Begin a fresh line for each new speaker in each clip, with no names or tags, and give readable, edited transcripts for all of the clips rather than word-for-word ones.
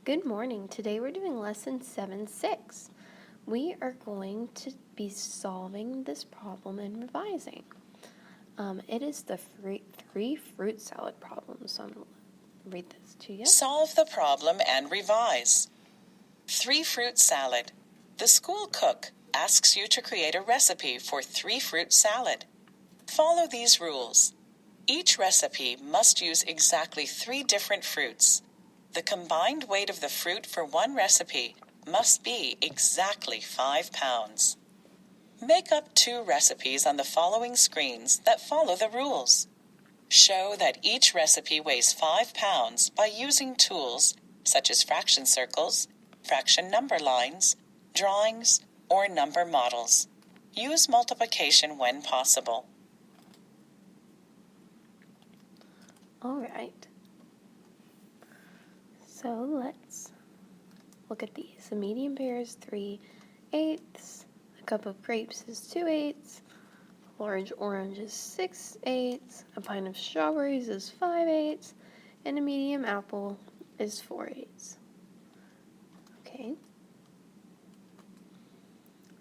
Good morning. Today we're doing lesson 7-6. We are going to be solving this problem and revising. It is the three fruit salad problem, so I'm going to read this to you.
Solve the problem and revise. 3-fruit salad. The school cook asks you to create a recipe for 3-fruit salad. Follow these rules. Each recipe must use exactly 3 different fruits. The combined weight of the fruit for one recipe must be exactly 5 pounds. Make up 2 recipes on the following screens that follow the rules. Show that each recipe weighs 5 pounds by using tools such as fraction circles, fraction number lines, drawings, or number models. Use multiplication when possible.
All right. So let's look at these. A medium pear is 3/8. A cup of grapes is 2/8. A large orange is 6/8. A pint of strawberries is 5/8. And a medium apple is 4/8. Okay.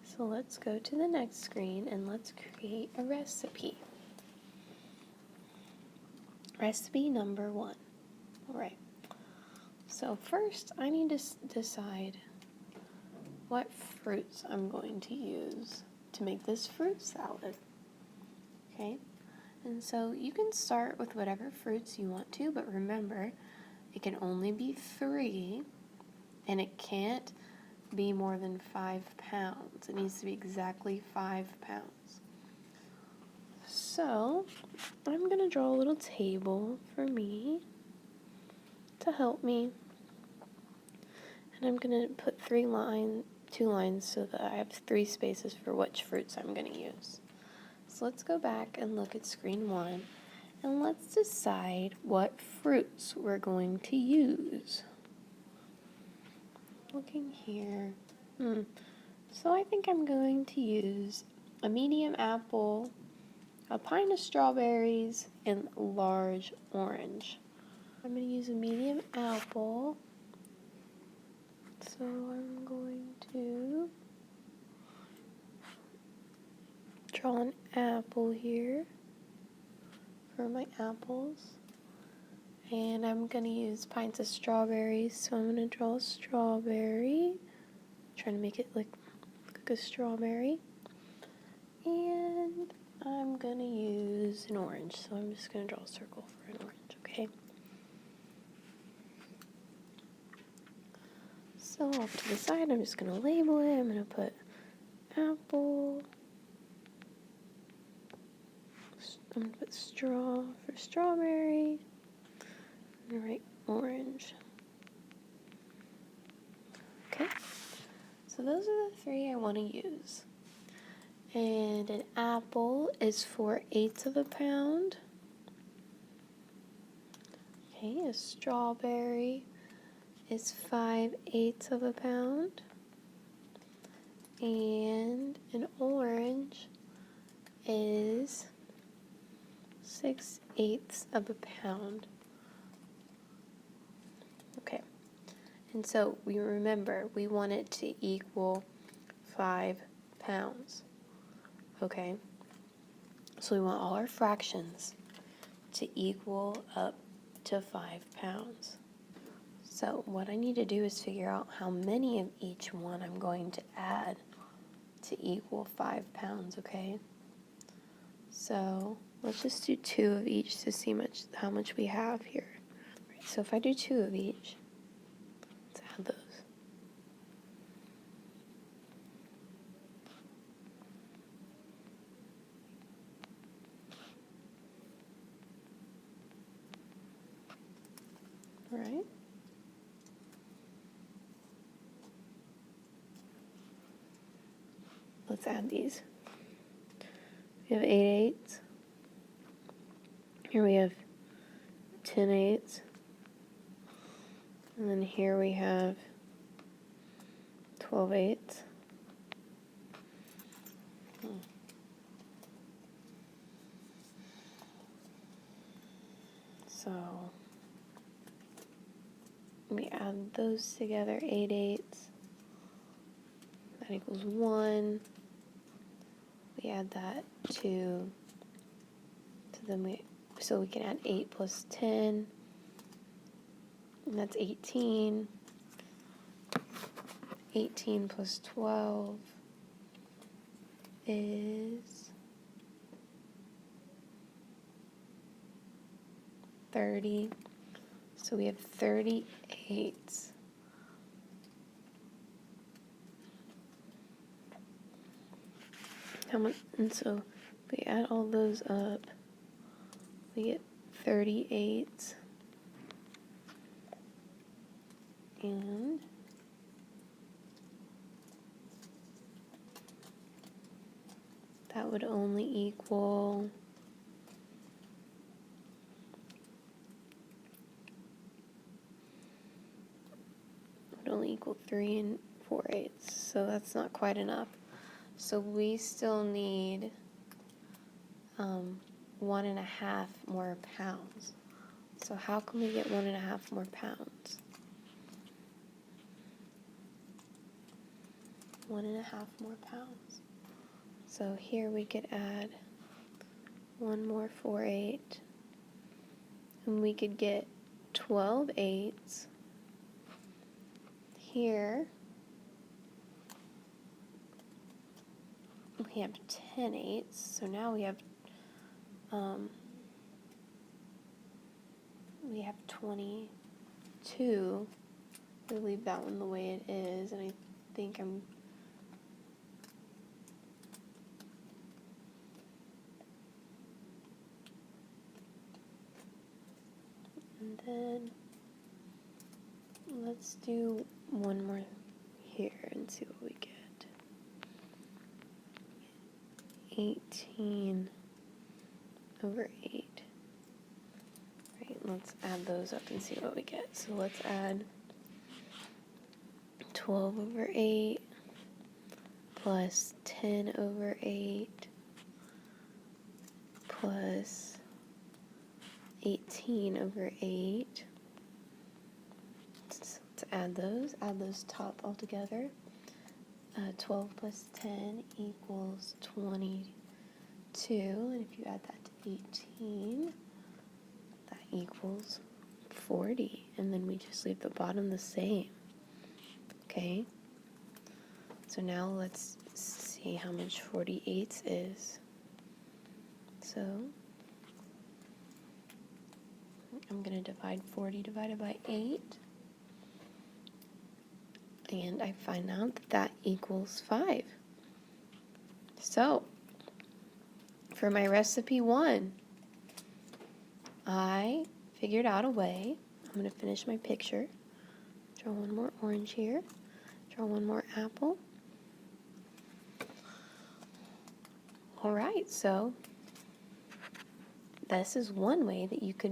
So let's go to the next screen and let's create a recipe. Recipe number 1. All right. So first I need to decide what fruits I'm going to use to make this fruit salad. Okay? And so you can start with whatever fruits you want to, but remember, it can only be 3 and it can't be more than 5 pounds. It needs to be exactly 5 pounds. So I'm going to draw a little table for me to help me. And I'm going to put 2 lines so that I have 3 spaces for which fruits I'm going to use. So let's go back and look at screen 1 and let's decide what fruits we're going to use. Looking here. So I think I'm going to use a medium apple, a pint of strawberries, and a large orange. I'm going to use a medium apple. So I'm going to draw an apple here for my apples. And I'm going to use pints of strawberries, so I'm going to draw a strawberry. Trying to make it look like a strawberry. And I'm going to use an orange, so I'm just going to draw a circle for an orange, okay? So off to the side, I'm just going to label it. I'm going to put apple. I'm going to put straw for strawberry. I'm going to write orange. Okay, so those are the 3 I want to use. And an apple is 4/8 of a pound. Okay, a strawberry is 5/8 of a pound. And an orange is 6/8 of a pound. Okay, and so we remember we want it to equal 5 pounds. Okay, so we want all our fractions to equal up to 5 pounds. So what I need to do is figure out how many of each one I'm going to add to equal 5 pounds, okay? So let's just do 2 of each to see how much we have here. So if I do 2 of each, let's add those. All right. Let's add these. We have 8/8. Here we have 10/8. And then here we have 12/8. So we add those together, 8/8. That equals 1. We add that to then so we can add 8 plus 10, and that's 18. 18 plus 12 is 30. So we have 38. How much? And so if we add all those up, we get 38. And that would only equal equal 3 4/8. So that's not quite enough. So we still need 1.5 more pounds. So how can we get 1.5 more pounds? 1.5 more pounds. So here we could add 1 more 4/8, and we could get 12/8. Here we have 10/8, so now we have 22. We leave that one the way it is, and I think and then let's do one more here and see what we get. 18/8. Right, let's add those up and see what we get. So let's add 12/8 plus 10/8 plus 18/8. Let's add those top all together. 12 plus 10 equals 22, and if you add that to 18, that equals 40, and then we just leave the bottom the same. Okay, so now let's see how much 48 is. So I'm going to divide 40 divided by 8. And I find out that that equals 5. So, for my recipe 1, I figured out a way. I'm going to finish my picture. Draw one more orange here. Draw one more apple. All right, so this is one way that you could make